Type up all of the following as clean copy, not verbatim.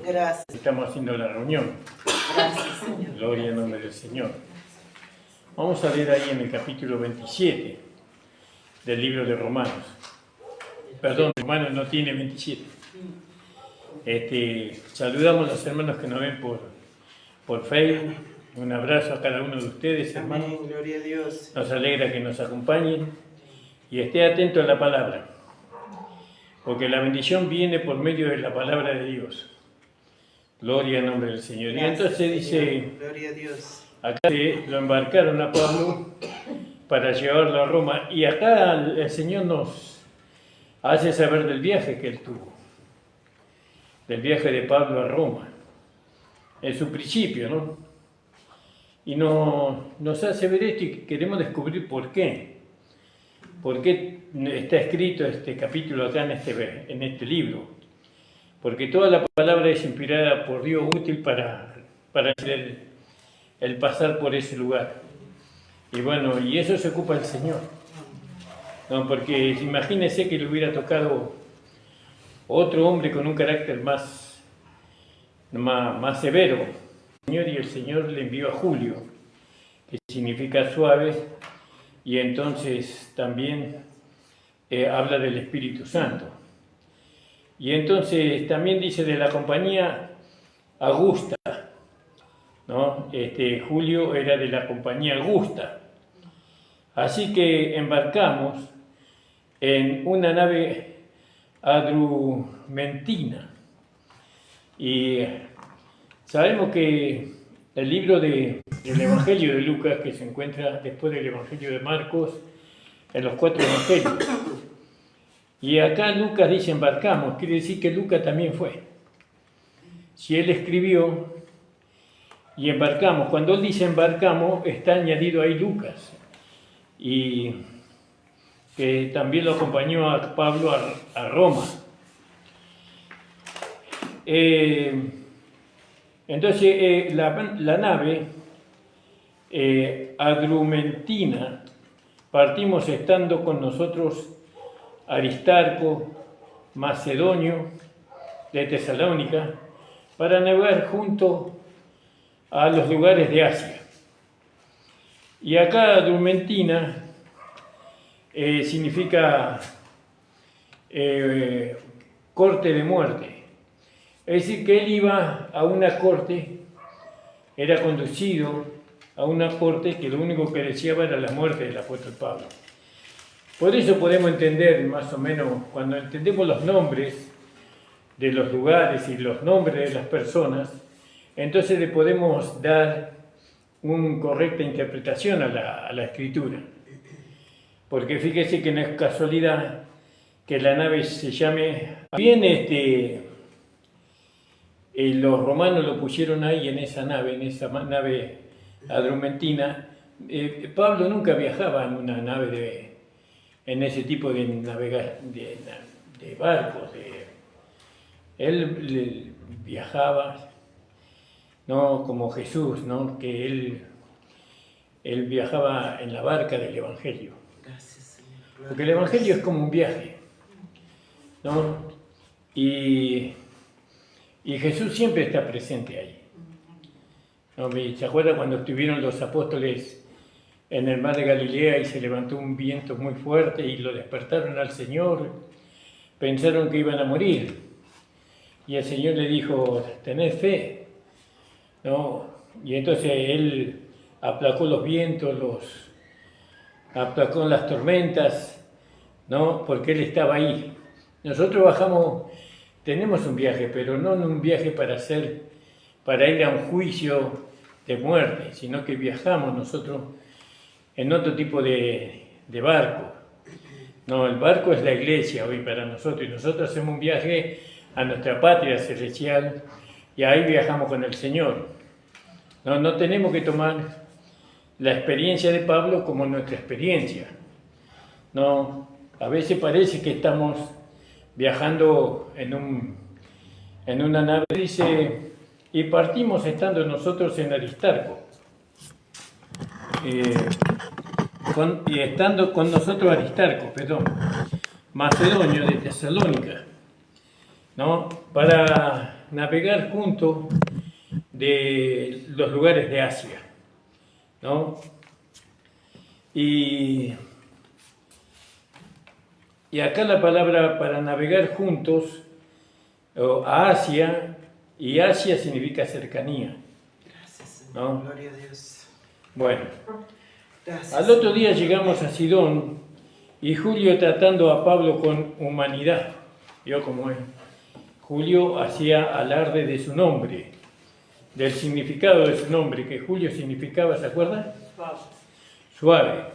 Gracias. Estamos haciendo la reunión. Gracias, Señor. Gloria al nombre del Señor. Vamos a leer ahí en el capítulo 27 del libro de Romanos. Perdón, Romanos no tiene 27. Saludamos a los hermanos que nos ven por Facebook. Un abrazo a cada uno de ustedes, hermanos. Amén, gloria a Dios. Nos alegra que nos acompañen y esté atento a la palabra, porque la bendición viene por medio de la palabra de Dios. Gloria al nombre del Señor. Gracias, Y entonces dice, Señor. Gloria a Dios. acá lo embarcaron a Pablo para llevarlo a Roma, y acá el Señor nos hace saber del viaje que él tuvo, del viaje de Pablo a Roma, en su principio, ¿no? Y nos hace ver esto y queremos descubrir por qué. ¿Por qué está escrito este capítulo acá en este libro? Porque toda la palabra es inspirada por Dios, útil para el pasar por ese lugar. Y bueno, y eso se ocupa el Señor. No, porque imagínense que le hubiera tocado otro hombre con un carácter más severo. Y el Señor le envió a Julio, que significa suave, y entonces también habla del Espíritu Santo. Y entonces también dice de la compañía Augusta, ¿no? Julio era de la compañía Augusta. Así que embarcamos en una nave adrumentina. Y sabemos que el libro del Evangelio de Lucas, que se encuentra después del Evangelio de Marcos, en los 4 Evangelios. Y acá Lucas dice embarcamos, quiere decir que Lucas también fue. Si él escribió y embarcamos, cuando él dice embarcamos, está añadido ahí Lucas. Y que también lo acompañó a Pablo a Roma. Entonces, la nave adrumentina, partimos estando con nosotros Aristarco, Macedonio, de Tesalónica, para navegar junto a los lugares de Asia. Y acá adrumentina significa corte de muerte. Es decir, que él iba a una corte, era conducido a una corte que lo único que deseaba era la muerte del apóstol Pablo. Por eso podemos entender más o menos, cuando entendemos los nombres de los lugares y los nombres de las personas, entonces le podemos dar una correcta interpretación a la escritura. Porque fíjese que no es casualidad que la nave se llame... Bien, los romanos lo pusieron ahí en esa nave adrumentina. Pablo nunca viajaba en una nave en ese tipo de barcos. Él viajaba, no como Jesús, ¿no? Que él viajaba en la barca del Evangelio. Gracias, Señor. Porque el Evangelio es como un viaje, ¿no? Y Jesús siempre está presente ahí. ¿No? ¿Se acuerda cuando estuvieron los apóstoles en el mar de Galilea y se levantó un viento muy fuerte y lo despertaron al Señor? Pensaron que iban a morir. Y el Señor le dijo, tened fe, ¿no? Y entonces Él aplacó los vientos, aplacó las tormentas, ¿no? Porque Él estaba ahí. Nosotros tenemos un viaje, pero no un viaje para ir a un juicio de muerte, sino que viajamos nosotros en otro tipo de barco. No, el barco es la iglesia hoy para nosotros, y nosotros hacemos un viaje a nuestra patria celestial, y ahí viajamos con el Señor. No tenemos que tomar la experiencia de Pablo como nuestra experiencia. No, a veces parece que estamos viajando en una nave, dice, y partimos estando nosotros en Aristarco, y estando con nosotros Aristarco, Macedonio de Tesalónica, ¿no? Para navegar juntos de los lugares de Asia, ¿no? Y acá la palabra para navegar juntos a Asia, y Asia significa cercanía, Gracias, Señor. ¿no? Gloria a Dios. Bueno, Gracias. al otro día llegamos a Sidón y Julio tratando a Pablo con humanidad, ¿vio cómo es? Julio hacía alarde de su nombre, del significado de su nombre, que Julio significaba, ¿se acuerdan? Suave.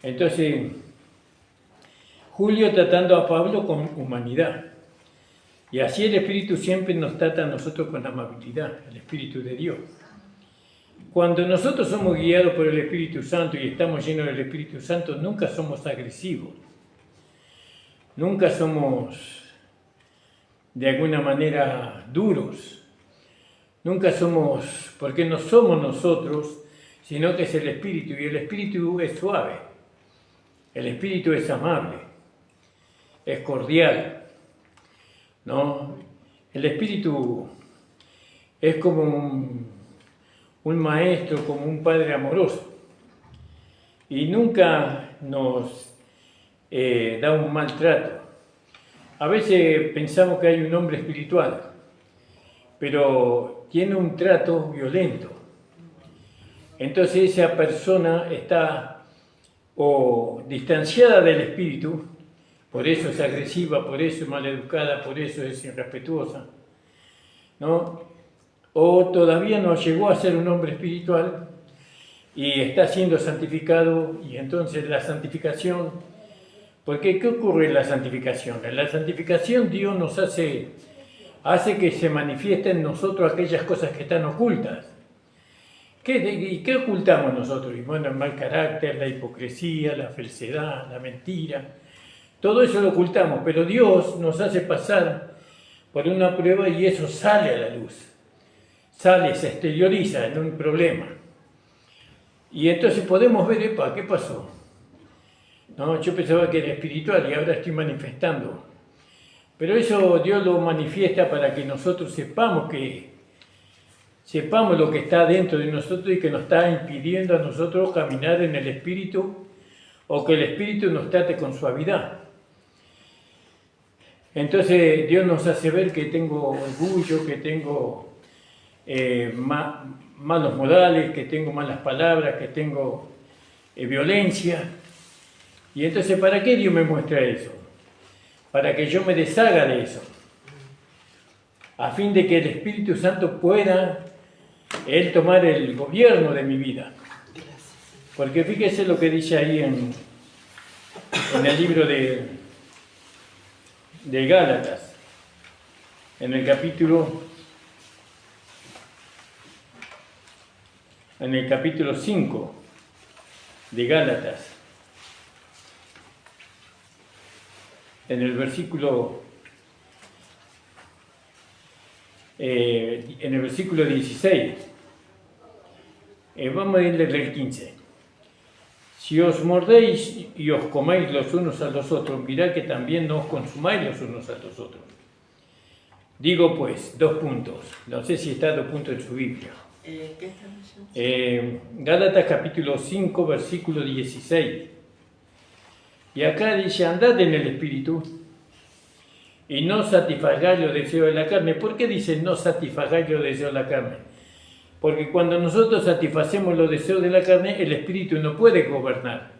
Entonces, Julio tratando a Pablo con humanidad. Y así el Espíritu siempre nos trata a nosotros con amabilidad, el Espíritu de Dios. Cuando nosotros somos guiados por el Espíritu Santo y estamos llenos del Espíritu Santo, nunca somos agresivos. Nunca somos de alguna manera duros. Nunca somos, porque no somos nosotros, sino que es el Espíritu, y el Espíritu es suave. El Espíritu es amable, es cordial, ¿no? El Espíritu es como un maestro, como un padre amoroso, y nunca nos da un maltrato. A veces pensamos que hay un hombre espiritual, pero tiene un trato violento. Entonces esa persona está o distanciada del Espíritu, por eso es agresiva, por eso es maleducada, por eso es irrespetuosa, ¿no? O todavía no llegó a ser un hombre espiritual y está siendo santificado, y entonces la santificación, porque ¿qué ocurre en la santificación? En la santificación Dios nos hace que se manifiesten en nosotros aquellas cosas que están ocultas. ¿Y qué ocultamos nosotros? Y bueno, el mal carácter, la hipocresía, la falsedad, la mentira, todo eso lo ocultamos, pero Dios nos hace pasar por una prueba y eso sale a la luz. Sale, se exterioriza en un problema. Y entonces podemos ver, epa, ¿qué pasó? No, yo pensaba que era espiritual y ahora estoy manifestando. Pero eso Dios lo manifiesta para que nosotros sepamos lo que está dentro de nosotros y que nos está impidiendo a nosotros caminar en el Espíritu, o que el Espíritu nos trate con suavidad. Entonces Dios nos hace ver que tengo orgullo, que tengo malos modales, que tengo malas palabras, que tengo violencia. Y entonces, ¿para qué Dios me muestra eso? Para que yo me deshaga de eso, a fin de que el Espíritu Santo pueda Él tomar el gobierno de mi vida. Porque fíjese lo que dice ahí en el libro de Gálatas, en el capítulo 5 de Gálatas, en el versículo 16, vamos a leer el 15. Si os mordéis y os coméis los unos a los otros, mirad que también no os consumáis los unos a los otros. Digo pues, 2 puntos, no sé si está 2 puntos en su Biblia. ¿Qué estamos haciendo? Gálatas capítulo 5, versículo 16. Y acá dice, andad en el Espíritu y no satisfagáis los deseos de la carne. ¿Por qué dice no satisfagáis los deseos de la carne? Porque cuando nosotros satisfacemos los deseos de la carne, el Espíritu no puede gobernar.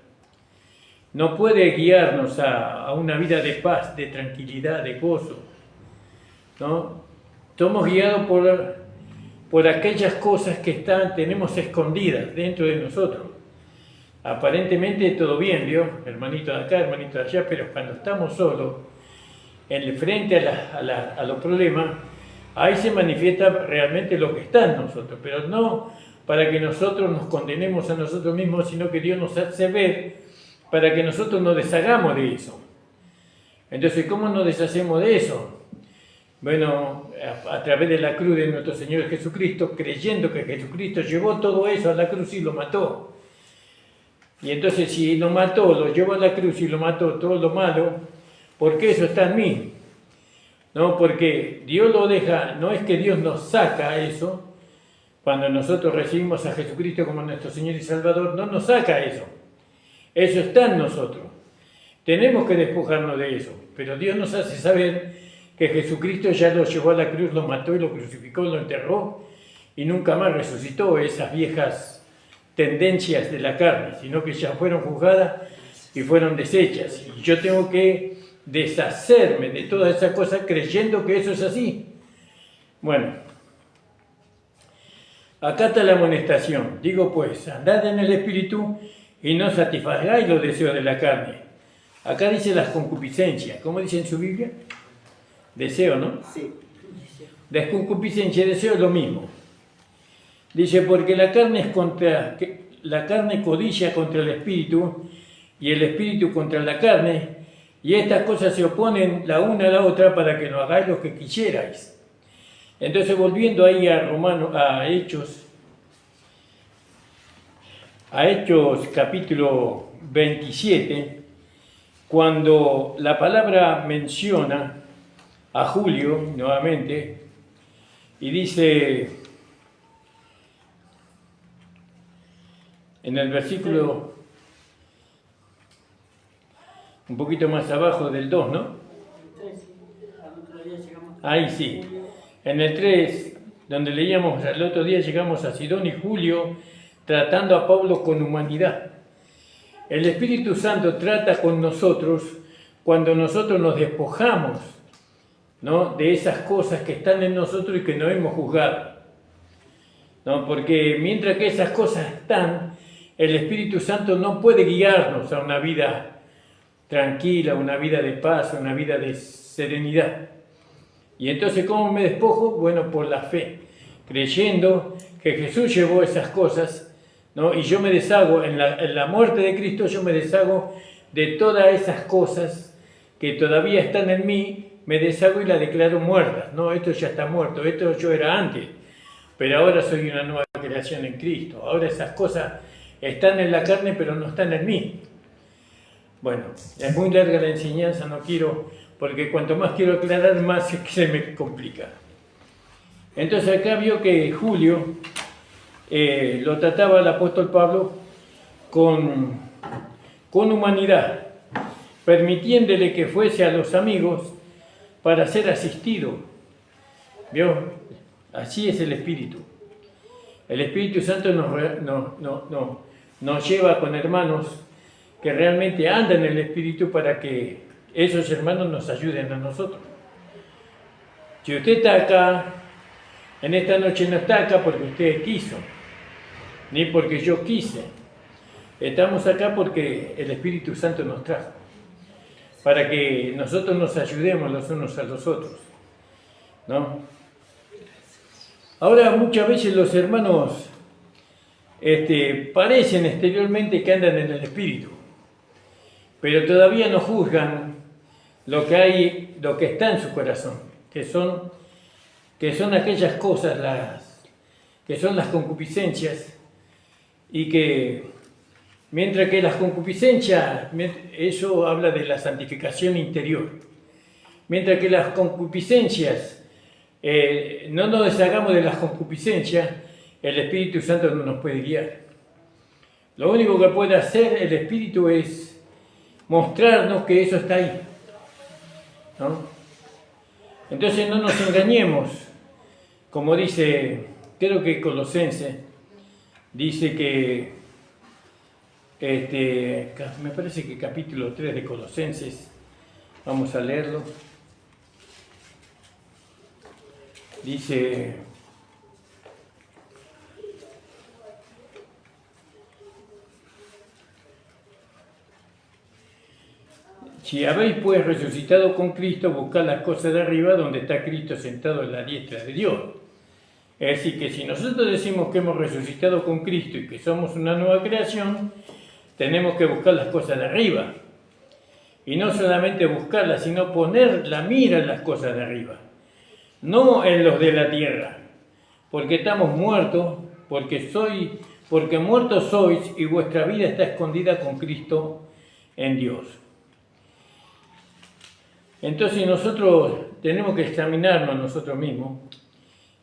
No puede guiarnos a una vida de paz, de tranquilidad, de gozo, ¿no? Somos guiados por aquellas cosas que tenemos escondidas dentro de nosotros. Aparentemente todo bien, ¿vio? Hermanito de acá, hermanito de allá, pero cuando estamos solos, frente a los problemas, ahí se manifiesta realmente lo que está en nosotros, pero no para que nosotros nos condenemos a nosotros mismos, sino que Dios nos hace ver para que nosotros nos deshagamos de eso. Entonces, ¿cómo nos deshacemos de eso? Bueno, a través de la cruz de nuestro Señor Jesucristo, creyendo que Jesucristo llevó todo eso a la cruz y lo mató. Y entonces si lo mató, lo llevó a la cruz y lo mató todo lo malo, porque eso está en mí. ¿no? Porque Dios lo deja, no es que Dios nos saca eso, cuando nosotros recibimos a Jesucristo como nuestro Señor y Salvador, no nos saca eso. Eso está en nosotros. Tenemos que despojarnos de eso, pero Dios nos hace saber que Jesucristo ya lo llevó a la cruz, lo mató y lo crucificó, lo enterró y nunca más resucitó esas viejas tendencias de la carne, sino que ya fueron juzgadas y fueron deshechas. Y yo tengo que deshacerme de todas esas cosas creyendo que eso es así. Bueno, acá está la amonestación. Digo pues, andad en el Espíritu y no satisfagáis los deseos de la carne. Acá dice las concupiscencias. ¿Cómo dice en su Biblia? Deseo, ¿no? Sí. La concupiscencia y deseo es lo mismo. Dice, porque la carne codicia contra el Espíritu y el Espíritu contra la carne, y estas cosas se oponen la una a la otra para que no hagáis lo que quisierais. Entonces, volviendo ahí a Hechos capítulo 27, cuando la palabra menciona a Julio nuevamente y dice en el versículo un poquito más abajo del 2, ¿no? Ahí sí. En el 3, donde leíamos el otro día, llegamos a Sidón y Julio tratando a Pablo con humanidad. El Espíritu Santo trata con nosotros cuando nosotros nos despojamos, ¿no?, de esas cosas que están en nosotros y que no hemos juzgado, ¿no? Porque mientras que esas cosas están, el Espíritu Santo no puede guiarnos a una vida tranquila, una vida de paz, una vida de serenidad. Y entonces, ¿cómo me despojo? Bueno, por la fe, creyendo que Jesús llevó esas cosas, ¿no? Y yo me deshago, en la muerte de Cristo, yo me deshago de todas esas cosas que todavía están en mí, me deshago y la declaro muerta. No, esto ya está muerto, esto yo era antes, pero ahora soy una nueva creación en Cristo. Ahora esas cosas están en la carne, pero no están en mí. Bueno, es muy larga la enseñanza, no quiero, porque cuanto más quiero aclarar, más se me complica. Entonces acá vio que Julio lo trataba el apóstol Pablo con humanidad, permitiéndole que fuese a los amigos para ser asistido. ¿Vio? Así es el Espíritu. El Espíritu Santo nos lleva con hermanos que realmente andan en el Espíritu para que esos hermanos nos ayuden a nosotros. Si usted está acá, en esta noche no está acá porque usted quiso, ni porque yo quise. Estamos acá porque el Espíritu Santo nos trajo, para que nosotros nos ayudemos los unos a los otros, ¿no? Ahora, muchas veces los hermanos parecen exteriormente que andan en el Espíritu, pero todavía no juzgan lo que está en su corazón, que son aquellas cosas, que son las concupiscencias, y que mientras que las concupiscencias, eso habla de la santificación interior, mientras que las concupiscencias, no nos deshagamos de las concupiscencias, el Espíritu Santo no nos puede guiar. Lo único que puede hacer el Espíritu es mostrarnos que eso está ahí, ¿no? Entonces no nos engañemos, como dice, creo que Colosenses, dice que, me parece que capítulo 3 de Colosenses, vamos a leerlo, dice: si habéis pues resucitado con Cristo, buscad las cosas de arriba donde está Cristo sentado en la diestra de Dios. Es decir, que si nosotros decimos que hemos resucitado con Cristo y que somos una nueva creación, tenemos que buscar las cosas de arriba. Y no solamente buscarlas, sino poner la mira en las cosas de arriba. No en los de la tierra. Porque estamos muertos, porque muertos sois y vuestra vida está escondida con Cristo en Dios. Entonces nosotros tenemos que examinarnos nosotros mismos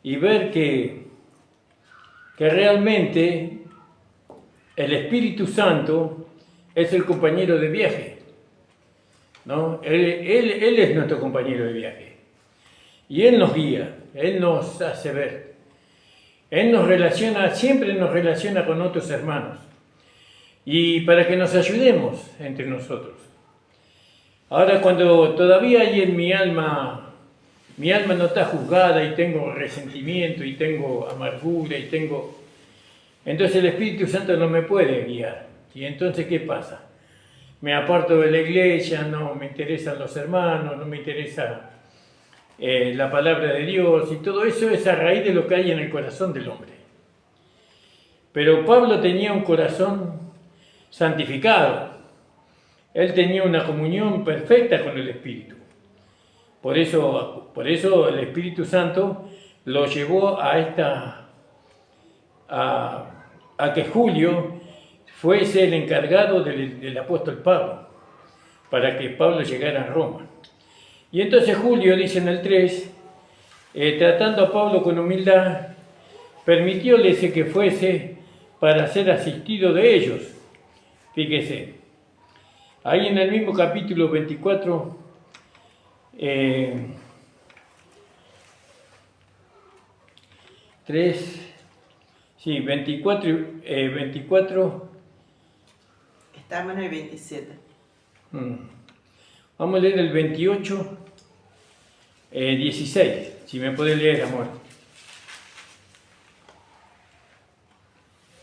y ver que realmente el Espíritu Santo es el compañero de viaje, ¿no? Él es nuestro compañero de viaje. Y Él nos guía, Él nos hace ver. Él nos relaciona, siempre nos relaciona con otros hermanos. Y para que nos ayudemos entre nosotros. Ahora, cuando todavía hay en mi alma no está juzgada y tengo resentimiento y tengo amargura y tengo... Entonces el Espíritu Santo no me puede guiar. Y entonces, ¿qué pasa? Me aparto de la iglesia, no me interesan los hermanos, no me interesa la palabra de Dios, y todo eso es a raíz de lo que hay en el corazón del hombre. Pero Pablo tenía un corazón santificado. Él tenía una comunión perfecta con el Espíritu. Por eso el Espíritu Santo lo llevó a que Julio fuese el encargado del apóstol Pablo, para que Pablo llegara a Roma. Y entonces Julio, dice en el 3, tratando a Pablo con humildad, permitióle que fuese para ser asistido de ellos. Fíjese, ahí en el mismo capítulo 24, 24. Estamos en el 27. Vamos a leer el 28, 16, si me puede leer, amor.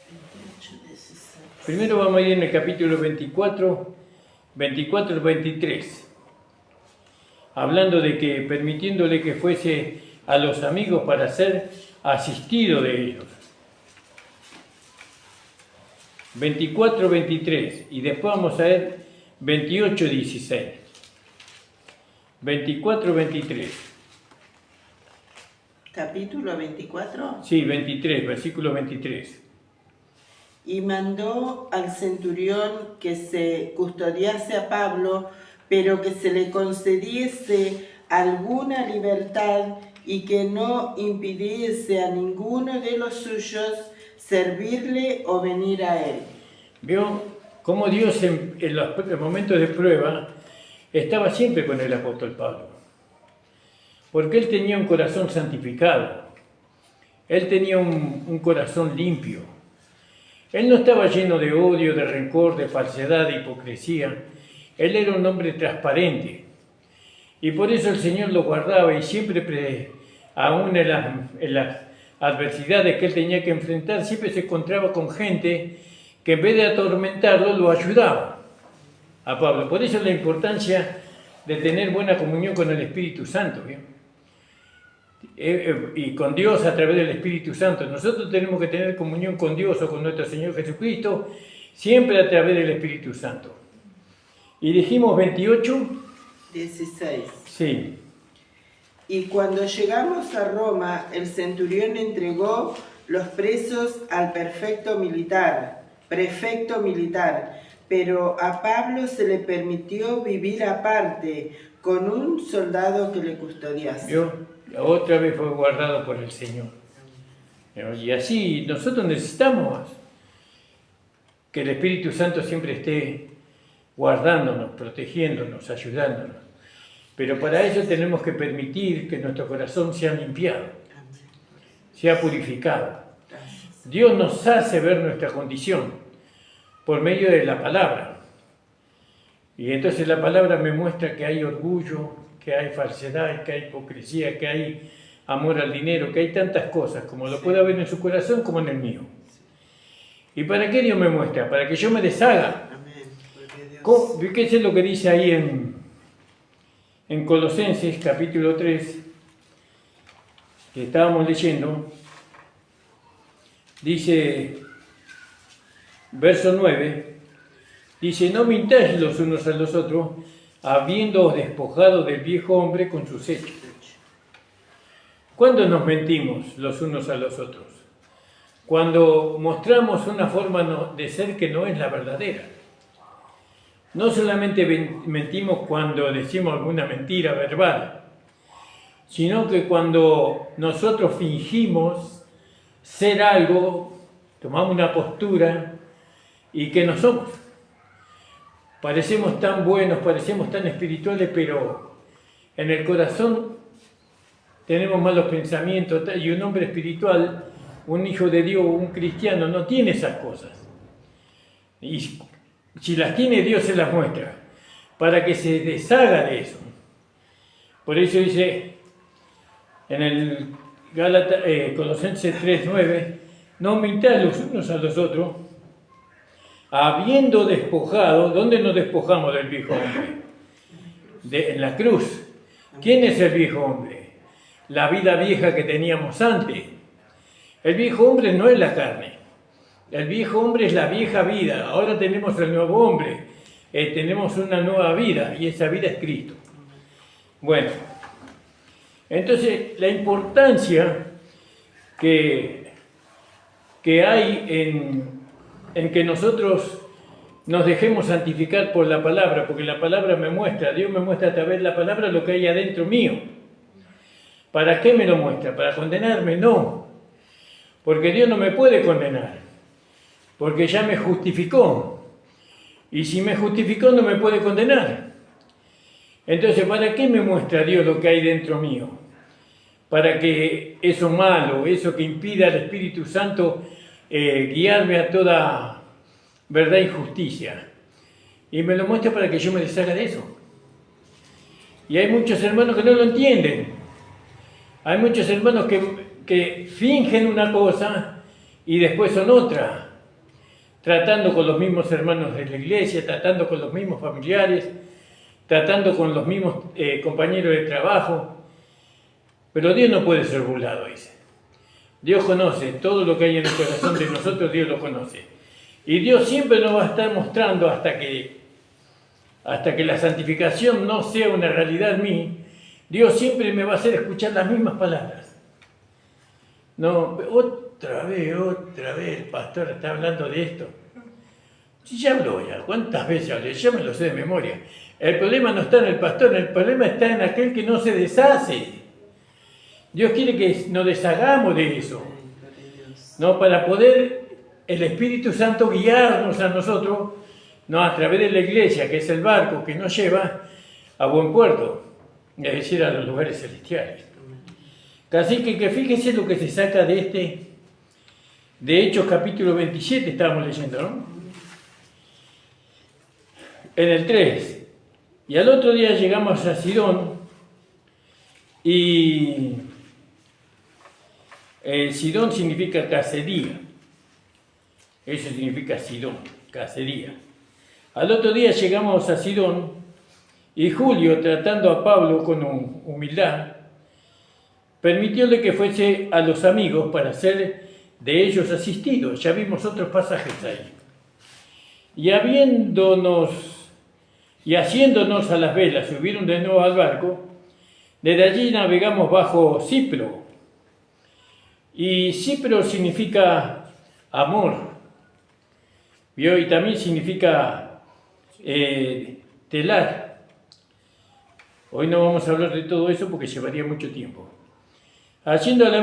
28, 16. Primero vamos a ir en el capítulo 24 al 23, hablando de que permitiéndole que fuese a los amigos para ser asistido de ellos. 24, 23, y después vamos a ver 28, 16. 24, 23. Capítulo 24. Sí, 23, versículo 23. Y mandó al centurión que se custodiase a Pablo, pero que se le concediese alguna libertad y que no impidiese a ninguno de los suyos servirle o venir a él. ¿Vio cómo Dios en los momentos de prueba estaba siempre con el apóstol Pablo? Porque él tenía un corazón santificado, él tenía un corazón limpio, él no estaba lleno de odio, de rencor, de falsedad, de hipocresía, él era un hombre transparente. Y por eso el Señor lo guardaba y siempre, aún en las adversidades que él tenía que enfrentar, siempre se encontraba con gente que en vez de atormentarlo, lo ayudaba a Pablo. Por eso la importancia de tener buena comunión con el Espíritu Santo, ¿bien? Y con Dios a través del Espíritu Santo. Nosotros tenemos que tener comunión con Dios o con nuestro Señor Jesucristo siempre a través del Espíritu Santo. Y dijimos 28. 16. Sí. Y cuando llegamos a Roma, el centurión entregó los presos al prefecto militar, pero a Pablo se le permitió vivir aparte con un soldado que le custodiase. ¿Vio? Otra vez fue guardado por el Señor. Y así nosotros necesitamos que el Espíritu Santo siempre esté guardándonos, protegiéndonos, ayudándonos. Pero para eso tenemos que permitir que nuestro corazón sea limpiado, sea purificado. Dios nos hace ver nuestra condición por medio de la palabra. Y entonces la palabra me muestra que hay orgullo, que hay falsedad, que hay hipocresía, que hay amor al dinero, que hay tantas cosas, como lo puede haber en su corazón como en el mío. ¿Y para qué Dios me muestra? Para que yo me deshaga. ¿Qué es lo que dice ahí en Colosenses capítulo 3, que estábamos leyendo? Dice, verso 9, dice, no mintáis los unos a los otros, habiéndoos despojado del viejo hombre con sus hechos. ¿Cuándo nos mentimos los unos a los otros? Cuando mostramos una forma de ser que no es la verdadera. no solamente mentimos cuando decimos alguna mentira verbal, sino que cuando nosotros fingimos ser algo, tomamos una postura y que no somos. Parecemos tan buenos, parecemos tan espirituales, pero en el corazón tenemos malos pensamientos. Y un hombre espiritual, un hijo de Dios, un cristiano, no tiene esas cosas. Y si las tiene, Dios se las muestra, para que se deshaga de eso. Por eso dice en el Colosenses 3:9, no mintáis los unos a los otros, habiendo despojado. ¿Dónde nos despojamos del viejo hombre? En la cruz. ¿Quién es el viejo hombre? La vida vieja que teníamos antes. El viejo hombre no es la carne. El viejo hombre es la vieja vida. Ahora tenemos el nuevo hombre. Tenemos una nueva vida y esa vida es Cristo. Bueno, entonces la importancia que hay en que nosotros nos dejemos santificar por la palabra, porque la palabra me muestra, Dios me muestra a través de la palabra lo que hay adentro mío. ¿Para qué me lo muestra? ¿Para condenarme? No, porque Dios no me puede condenar, porque ya me justificó, y si me justificó no me puede condenar. Entonces, ¿para qué me muestra Dios lo que hay dentro mío? Para que eso malo, eso que impida al Espíritu Santo guiarme a toda verdad y justicia. Y me lo muestra para que yo me deshaga de eso. Y hay muchos hermanos que no lo entienden. Hay muchos hermanos que fingen una cosa y después son otra. Tratando con los mismos hermanos de la iglesia, tratando con los mismos familiares, tratando con los mismos compañeros de trabajo. Pero Dios no puede ser burlado, dice. Dios conoce todo lo que hay en el corazón de nosotros, Dios lo conoce. Y Dios siempre nos va a estar mostrando hasta que la santificación no sea una realidad en mí. Dios siempre me va a hacer escuchar las mismas palabras. No, otra vez, el pastor está hablando de esto. Si ya habló ya, ¿cuántas veces hablé? Ya me lo sé de memoria. El problema no está en el pastor, el problema está en aquel que no se deshace. Dios quiere que nos deshagamos de eso, ¿no? Para poder el Espíritu Santo guiarnos a nosotros, ¿no? A través de la iglesia, que es el barco que nos lleva a buen puerto, es decir, a los lugares celestiales. Así que fíjense lo que se saca de Hechos capítulo 27, estábamos leyendo, ¿no? En el 3. Y al otro día llegamos a Sidón y Sidón significa cacería. Eso significa Sidón, cacería. Al otro día llegamos a Sidón y Julio, tratando a Pablo con humildad, permitióle que fuese a los amigos para ser de ellos asistidos. Ya vimos otros pasajes ahí. Y haciéndonos a las velas, subieron de nuevo al barco. Desde allí navegamos bajo Cipro. Y Cipro significa amor. ¿Vio? Y también significa telar. Hoy no vamos a hablar de todo eso porque llevaría mucho tiempo. Haciendo a la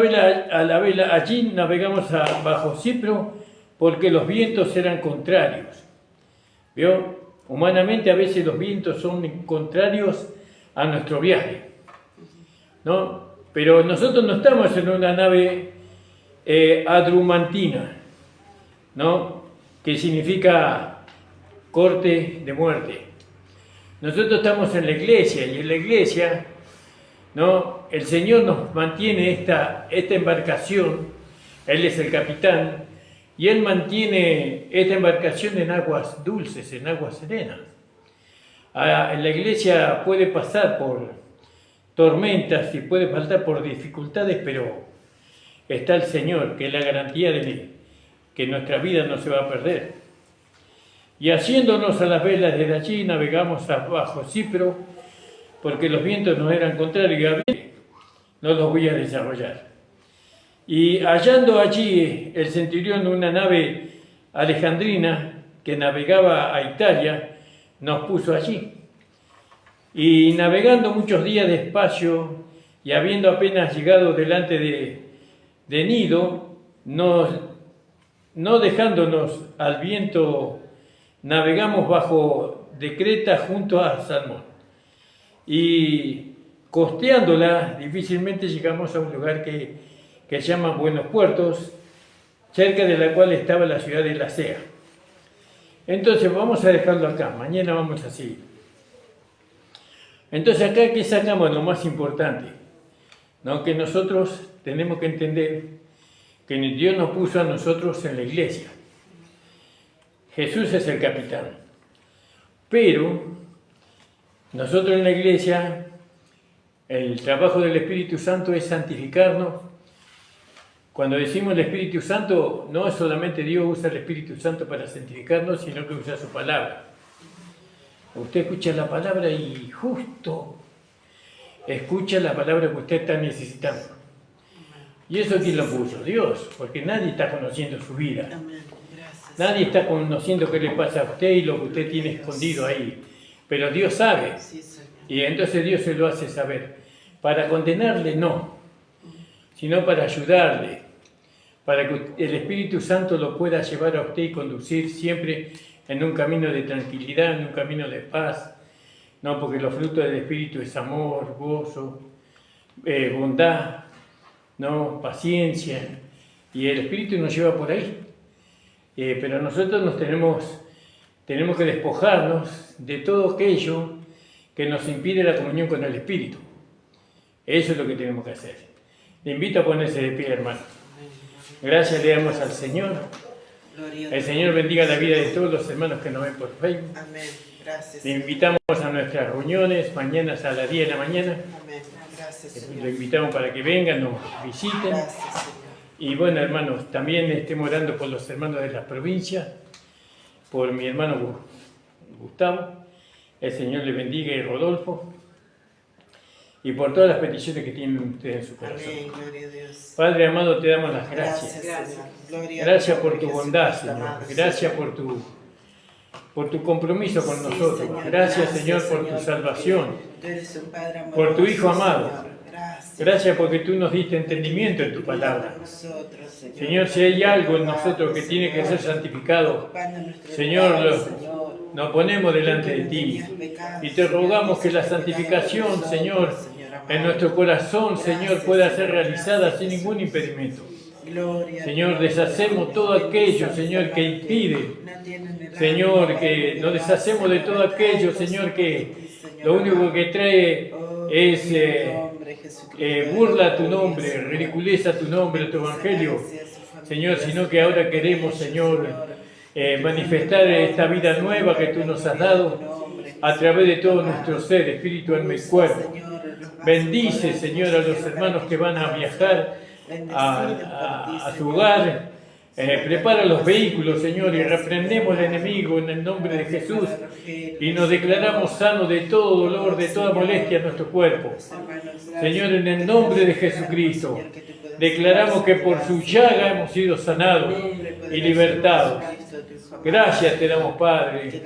vela, allí navegamos bajo Cipro porque los vientos eran contrarios. ¿Vio? Humanamente a veces los vientos son contrarios a nuestro viaje, ¿no? Pero nosotros no estamos en una nave adrumantina, ¿no? Que significa corte de muerte. Nosotros estamos en la iglesia y en la iglesia, ¿no? El Señor nos mantiene esta embarcación, Él es el capitán, y Él mantiene esta embarcación en aguas dulces, en aguas serenas. En la iglesia puede pasar por tormentas y puede pasar por dificultades, pero está el Señor, que es la garantía de que nuestra vida no se va a perder. Y haciéndonos a las velas desde allí, navegamos bajo Cipro, porque los vientos nos eran contrarios. No los voy a desarrollar. Y hallando allí el centurión una nave alejandrina que navegaba a Italia, nos puso allí. Y navegando muchos días despacio y habiendo apenas llegado delante de Nido, no dejándonos al viento, navegamos bajo de Creta junto a Salmón. Y costeándola, difícilmente llegamos a un lugar que se llama Buenos Puertos, cerca de la cual estaba la ciudad de Lasea. Entonces vamos a dejarlo acá, mañana vamos a seguir. Entonces acá, ¿qué sacamos? Lo más importante, ¿no? Que nosotros tenemos que entender que Dios nos puso a nosotros en la iglesia. Jesús es el capitán, pero nosotros en la iglesia, el trabajo del Espíritu Santo es santificarnos. Cuando decimos el Espíritu Santo, no es solamente Dios usa el Espíritu Santo para santificarnos, sino que usa su palabra. Usted escucha la palabra y justo escucha la palabra que usted está necesitando. ¿Y eso quién lo puso? Dios, porque nadie está conociendo su vida. Nadie está conociendo qué le pasa a usted y lo que usted tiene escondido ahí. Pero Dios sabe. Y entonces Dios se lo hace saber. Para condenarle, no, sino para ayudarle, para que el Espíritu Santo lo pueda llevar a usted y conducir siempre en un camino de tranquilidad, en un camino de paz, no, porque los frutos del Espíritu es amor, gozo, bondad, no, paciencia, y el Espíritu nos lleva por ahí. Pero nosotros tenemos que despojarnos de todo aquello que nos impide la comunión con el Espíritu. Eso es lo que tenemos que hacer. Le invito a ponerse de pie, hermano. Gracias le damos al Señor. El Señor bendiga la vida de todos los hermanos que nos ven por Facebook. Amén. Gracias. Le invitamos a nuestras reuniones, mañanas a las 10 de la mañana. Amén. Gracias, Señor. Lo invitamos para que vengan, nos visiten. Gracias, Señor. Y bueno, hermanos, también estemos orando por los hermanos de las provincias, por mi hermano Gustavo. El Señor le bendiga, y Rodolfo. Y por todas las peticiones que tienen ustedes en su corazón. Amén, gloria a Dios. Padre amado, te damos las gracias. Señor. Gloria a Gracias Dios, por tu Jesús, bondad, Señor. amado, Gracias por tu compromiso con Sí, nosotros. Señor. Gracias, Señor, por Señor, tu salvación. porque tú eres un Padre amoroso, Por tu Hijo amado. Señor. Gracias. Gracias porque tú nos diste entendimiento en tu palabra. Señor, si hay algo en nosotros que tiene que ser santificado, Señor, nos ponemos delante de ti y te rogamos que la santificación, Señor, en nuestro corazón, Señor, pueda ser realizada sin ningún impedimento. Señor, deshacemos todo aquello, Señor, que impide, Señor, que nos deshacemos de todo aquello, Señor, que lo único que trae es burla a tu nombre, ridiculeza tu nombre, tu evangelio, Señor, sino que ahora queremos, Señor, manifestar esta vida nueva que tú nos has dado a través de todo nuestro ser, espíritu, alma y cuerpo. Bendice, Señor, a los hermanos que van a viajar a su hogar. Prepara los vehículos, Señor, y reprendemos al enemigo en el nombre de Jesús y nos declaramos sanos de todo dolor, de toda molestia en nuestro cuerpo. Señor, en el nombre de Jesucristo, declaramos que por su llaga hemos sido sanados y libertados. Gracias te damos, Padre.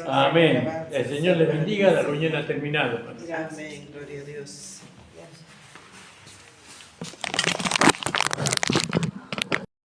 Amén. El Señor les bendiga. La reunión ha terminado. Amén. Gloria a Dios.